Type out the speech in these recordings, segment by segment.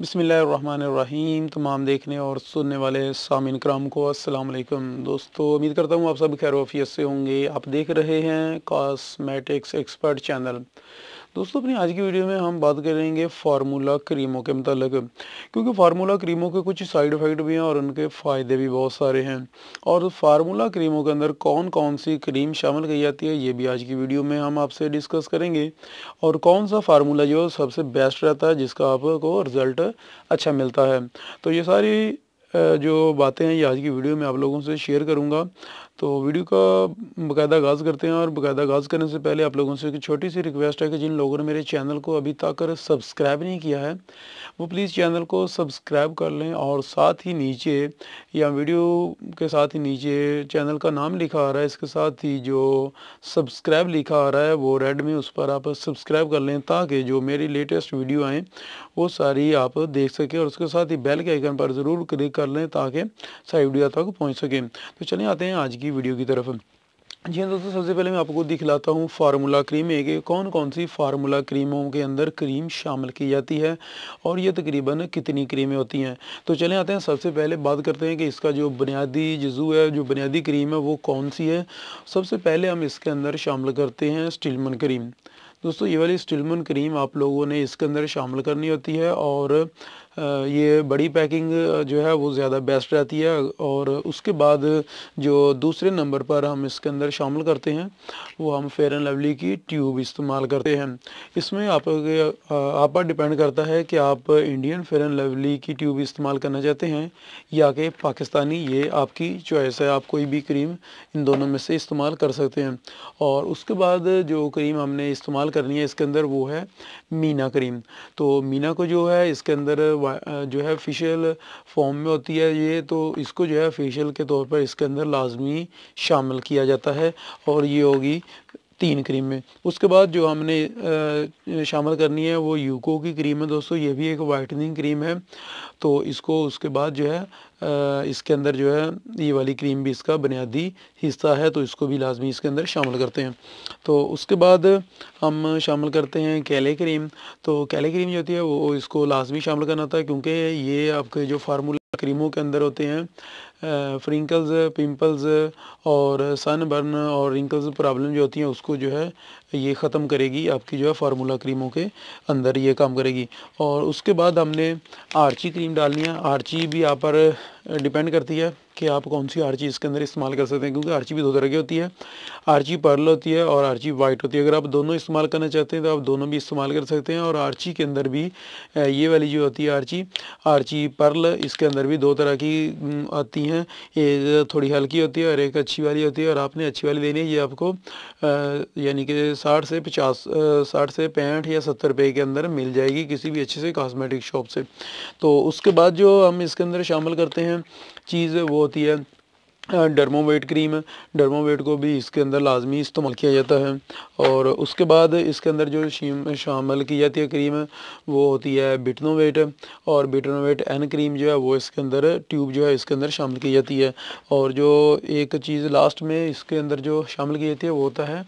बिस्मिल्लाहिर्रहमानिर्रहीम। तमाम देखने और सुनने वाले सामीन कराम को अस्सलाम वालेकुम। दोस्तों, उम्मीद करता हूँ आप सब खैर वाफियत से होंगे। आप देख रहे हैं कॉस्मेटिक्स एक्सपर्ट चैनल। दोस्तों, अपनी आज की वीडियो में हम बात करेंगे फार्मूला क्रीमों के मतलब, क्योंकि फार्मूला क्रीमों के कुछ साइड इफ़ेक्ट भी हैं और उनके फ़ायदे भी बहुत सारे हैं। और फार्मूला क्रीमों के अंदर कौन कौन सी क्रीम शामिल की जाती है, ये भी आज की वीडियो में हम आपसे डिस्कस करेंगे। और कौन सा फार्मूला जो सबसे बेस्ट रहता है, जिसका आपको रिज़ल्ट अच्छा मिलता है। तो ये सारी जो बातें हैं ये आज की वीडियो में आप लोगों से शेयर करूंगा। तो वीडियो का बाकायदा आगाज़ करते हैं। और बाकायदा आगाज़ करने से पहले आप लोगों से एक छोटी सी रिक्वेस्ट है कि जिन लोगों ने मेरे चैनल को अभी तक सब्सक्राइब नहीं किया है, वो प्लीज़ चैनल को सब्सक्राइब कर लें। और साथ ही नीचे या वीडियो के साथ ही नीचे चैनल का नाम लिखा आ रहा है, इसके साथ ही जो सब्सक्राइब लिखा आ रहा है वो रेड में, उस पर आप सब्सक्राइब कर लें, ताकि जो मेरी लेटेस्ट वीडियो आएँ वो सारी आप देख सकें। और उसके साथ ही बेल के आइकन पर ज़रूर क्लिक कर लें, ताकि सारी वीडियो तक पहुंच सकें। तो चलिए आते हैं आज की वीडियो की तरफ। जी हाँ दोस्तों, सबसे पहले मैं आपको दिखलाता हूँ फार्मूला क्रीम कि कौन कौन सी फार्मूला क्रीमों के अंदर क्रीम शामिल की जाती है और ये तकरीबन कितनी क्रीमें होती हैं। तो चलें आते हैं, सबसे पहले बात करते हैं कि इसका जो बुनियादी जुज़ू है, जो बुनियादी क्रीम है वो कौन सी है। सबसे पहले हम इसके अंदर शामिल करते हैं स्टिलमन क्रीम। दोस्तों, ये वाली स्टिलमन क्रीम आप लोगों ने इसके अंदर शामिल करनी होती है। और ये बड़ी पैकिंग जो है वो ज़्यादा बेस्ट रहती है। और उसके बाद जो दूसरे नंबर पर हम इसके अंदर शामिल करते हैं वो हम फेयर एंड लवली की ट्यूब इस्तेमाल करते हैं। इसमें आप पर डिपेंड करता है कि आप इंडियन फेयर एंड लवली की ट्यूब इस्तेमाल करना चाहते हैं या कि पाकिस्तानी, ये आपकी चॉइस है। आप कोई भी क्रीम इन दोनों में से इस्तेमाल कर सकते हैं। और उसके बाद जो क्रीम हमने इस्तेमाल करनी है इसके अंदर वो है मीना क्रीम। तो मीना को जो है इसके अंदर जो है फेशियल फॉर्म में होती है ये, तो इसको जो है फेशियल के तौर पर इसके अंदर लाजमी शामिल किया जाता है। और ये होगी 3 क्रीम में। उसके बाद जो हमने शामिल करनी है वो यूको की क्रीम है। दोस्तों, ये भी एक वाइटनिंग क्रीम है। तो इसको उसके बाद जो है इसके अंदर जो है ये वाली क्रीम भी इसका बुनियादी हिस्सा है, तो इसको भी लाजमी इसके अंदर शामिल करते हैं। तो उसके बाद हम शामिल करते हैं कैले क्रीम। तो कैले क्रीम जो होती है वो इसको लाजमी शामिल करना होता है, क्योंकि ये आपके जो फार्मूला क्रीमों के अंदर होते हैं फ्रिंकल्स, पिंपल्स और सन बर्न और रिंकल्स प्रॉब्लम जो होती हैं उसको जो है ये ख़त्म करेगी। आपकी जो है फार्मूला क्रीमों के अंदर ये काम करेगी। और उसके बाद हमने आर्ची क्रीम डालनी है। आर्ची भी आप पर डिपेंड करती है कि आप कौन सी आर्ची इसके अंदर इस्तेमाल कर सकते हैं, क्योंकि आर्ची भी 2 तरह की होती है। आर्ची पर्ल होती है और आर्ची वाइट होती है। अगर आप दोनों इस्तेमाल करना चाहते हैं तो आप दोनों भी इस्तेमाल कर सकते हैं। और आर्ची के अंदर भी ये वाली जो होती है आर्ची पर्ल, इसके अंदर भी 2 तरह की आती हैं। ये थोड़ी हल्की होती है और एक अच्छी वाली होती है। और आपने अच्छी वाली लेनी है, ये आपको यानी कि 60 से 65 या 70 रुपये के अंदर मिल जाएगी किसी भी अच्छे से कॉस्मेटिक शॉप से। तो उसके बाद जो हम इसके अंदर शामिल करते हैं चीज़ वो होती है डर्मोवेट क्रीम। डर्मोवेट को भी इसके अंदर लाजमी इस्तेमाल किया जाता है। और उसके बाद इसके अंदर जो शामिल की जाती है क्रीम वो होती है बिटनोवेट। और बिटनोवेट एन क्रीम जो है वो इसके अंदर ट्यूब जो है इसके अंदर शामिल की जाती है। और जो एक चीज़ लास्ट में इसके अंदर जो शामिल की जाती है वो होता है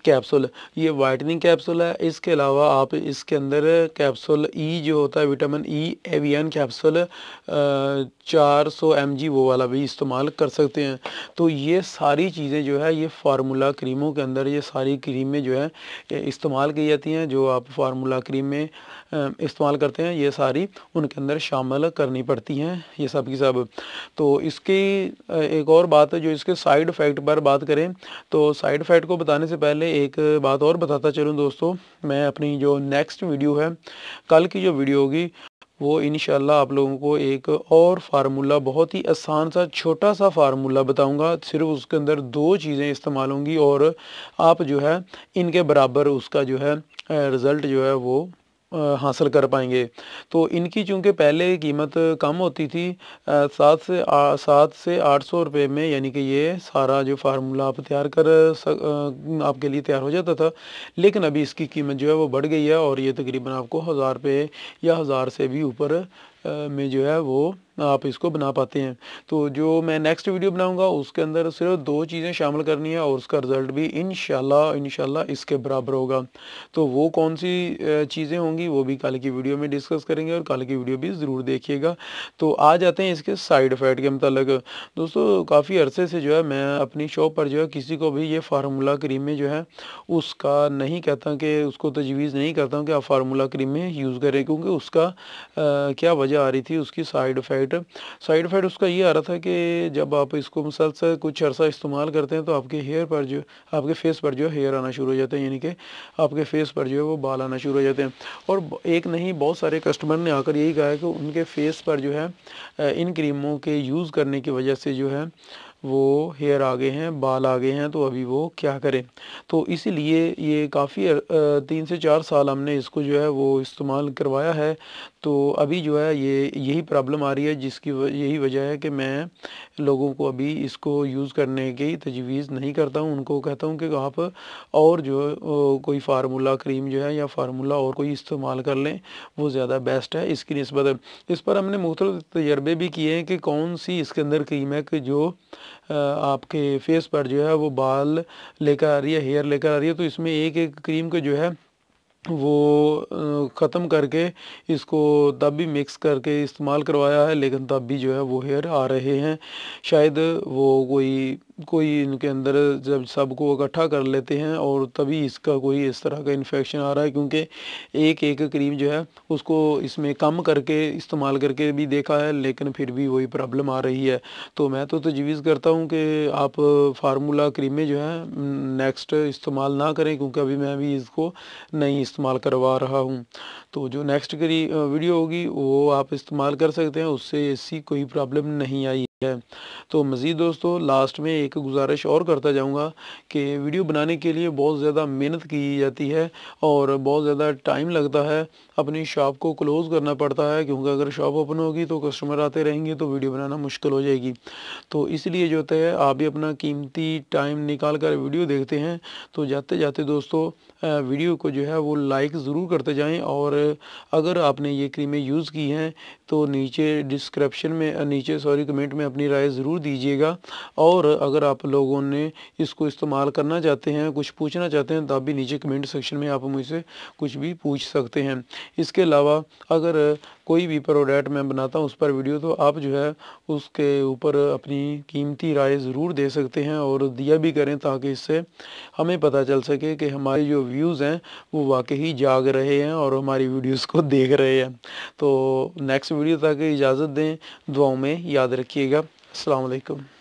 कैप्सूल। ये वाइटनिंग कैप्सूल है। इसके अलावा आप इसके अंदर कैप्सूल ई जो होता है vitamin E avian capsule 400 mg वो वाला भी इस्तेमाल कर सकते हैं। तो ये सारी चीज़ें जो है ये फार्मूला क्रीमों के अंदर, ये सारी क्रीमें जो है इस्तेमाल की जाती हैं। जो आप फार्मूला क्रीम में इस्तेमाल करते हैं ये सारी उनके अंदर शामिल करनी पड़ती हैं, ये सब की सब। तो इसकी एक और बात है, जो इसके साइड इफ़ेक्ट पर बात करें तो साइड इफ़ेक्ट को बताने से पहले एक बात और बताता चलूँ दोस्तों। मैं अपनी जो नेक्स्ट वीडियो है, कल की जो वीडियो होगी वो इंशाल्लाह आप लोगों को एक और फार्मूला, बहुत ही आसान सा छोटा सा फार्मूला बताऊंगा। सिर्फ उसके अंदर 2 चीज़ें इस्तेमाल होंगी और आप जो है इनके बराबर उसका जो है रिज़ल्ट जो है वो हासिल कर पाएंगे। तो इनकी चूँकि पहले कीमत कम होती थी 7 से 800 रुपये में, यानी कि ये सारा जो फार्मूला आप तैयार आपके लिए तैयार हो जाता था। लेकिन अभी इसकी कीमत जो है वो बढ़ गई है और ये तकरीबन आपको 1000 रुपये या 1000 से भी ऊपर में जो है वो आप इसको बना पाते हैं। तो जो मैं नेक्स्ट वीडियो बनाऊंगा उसके अंदर सिर्फ 2 चीज़ें शामिल करनी है और उसका रिज़ल्ट भी इंशाल्लाह इसके बराबर होगा। तो वो कौन सी चीज़ें होंगी वो भी कल की वीडियो में डिस्कस करेंगे और कल की वीडियो भी ज़रूर देखिएगा। तो आ जाते हैं इसके साइड इफ़ेक्ट के मतलब। दोस्तों काफ़ी अरसे से जो है मैं अपनी शॉप पर जो है किसी को भी ये फार्मूला क्रीमें जो है उसका नहीं कहता कि उसको तजवीज़ नहीं करता हूँ कि आप फार्मूला क्रीमें यूज़ करें, क्योंकि उसका क्या वजह आ रही थी उसकी साइड इफ़ेक्ट उसका ये आ रहा था कि जब आप इसको मुसलसल कुछ अरसा इस्तेमाल करते हैं तो आपके फेस पर जो है हेयर आना शुरू हो जाते हैं, यानी कि आपके फेस पर जो है वो बाल आना शुरू हो जाते हैं। और एक नहीं बहुत सारे कस्टमर ने आकर यही कहा है कि उनके फेस पर जो है इन क्रीमों के यूज़ करने की वजह से जो है वो हेयर आ गए हैं, बाल आ गए हैं, तो अभी वो क्या करें। तो इसीलिए ये काफ़ी 3 से 4 साल हमने इसको जो है वो इस्तेमाल करवाया है। तो अभी जो है ये यही प्रॉब्लम आ रही है, यही वजह है कि मैं लोगों को अभी इसको यूज़ करने की तजवीज़ नहीं करता हूँ। उनको कहता हूँ कि आप और जो कोई फार्मूला क्रीम जो है या फार्मूला और कोई इस्तेमाल कर लें, वो ज़्यादा बेस्ट है इसकी निस्बत। इस पर हमने मुख्तलिफ तजर्बे भी किए हैं कि कौन सी इसके अंदर क्रीम है कि जो आपके फेस पर जो है वो बाल लेकर आ रही है, हेयर लेकर आ रही है। तो इसमें एक क्रीम को जो है वो ख़त्म करके इसको तब भी मिक्स करके इस्तेमाल करवाया है, लेकिन तब भी जो है वो हेयर आ रहे हैं। शायद वो कोई इनके अंदर जब सबको इकट्ठा कर लेते हैं और तभी इसका कोई इस तरह का इन्फेक्शन आ रहा है, क्योंकि एक क्रीम जो है उसको इसमें कम करके इस्तेमाल करके भी देखा है, लेकिन फिर भी वही प्रॉब्लम आ रही है। तो मैं तो तजवीज़ करता हूँ कि आप फार्मूला क्रीमें जो है नेक्स्ट इस्तेमाल ना करें, क्योंकि अभी मैं भी इसको नहीं इस्तेमाल करवा रहा हूँ। तो जो नेक्स्ट वीडियो होगी वो आप इस्तेमाल कर सकते हैं, उससे ऐसी कोई प्रॉब्लम नहीं आई है। तो मज़ीद दोस्तों लास्ट में एक गुजारिश और करता जाऊँगा कि वीडियो बनाने के लिए बहुत ज़्यादा मेहनत की जाती है और बहुत ज़्यादा टाइम लगता है, अपनी शॉप को क्लोज़ करना पड़ता है, क्योंकि अगर शॉप ओपन होगी तो कस्टमर आते रहेंगे तो वीडियो बनाना मुश्किल हो जाएगी। तो इसलिए जो होता है आप भी अपना कीमती टाइम निकाल कर वीडियो देखते हैं, तो जाते जाते दोस्तों वीडियो को जो है वो लाइक ज़रूर करते जाएं। और अगर आपने ये क्रीमें यूज़ की हैं तो नीचे कमेंट में अपनी राय ज़रूर दीजिएगा। और अगर आप लोगों ने इसको इस्तेमाल करना चाहते हैं, कुछ पूछना चाहते हैं, तो आप भी नीचे कमेंट सेक्शन में आप मुझसे कुछ भी पूछ सकते हैं। इसके अलावा अगर कोई भी प्रोडक्ट मैं बनाता हूँ उस पर वीडियो, तो आप जो है उसके ऊपर अपनी कीमती राय ज़रूर दे सकते हैं और दिया भी करें, ताकि इससे हमें पता चल सके कि हमारे जो व्यूज़ हैं वो वाकई जाग रहे हैं और हमारी वीडियोस को देख रहे हैं। तो नेक्स्ट वीडियो तक इजाज़त दें, दुआओं में याद रखिएगा। अस्सलाम वालेकुम।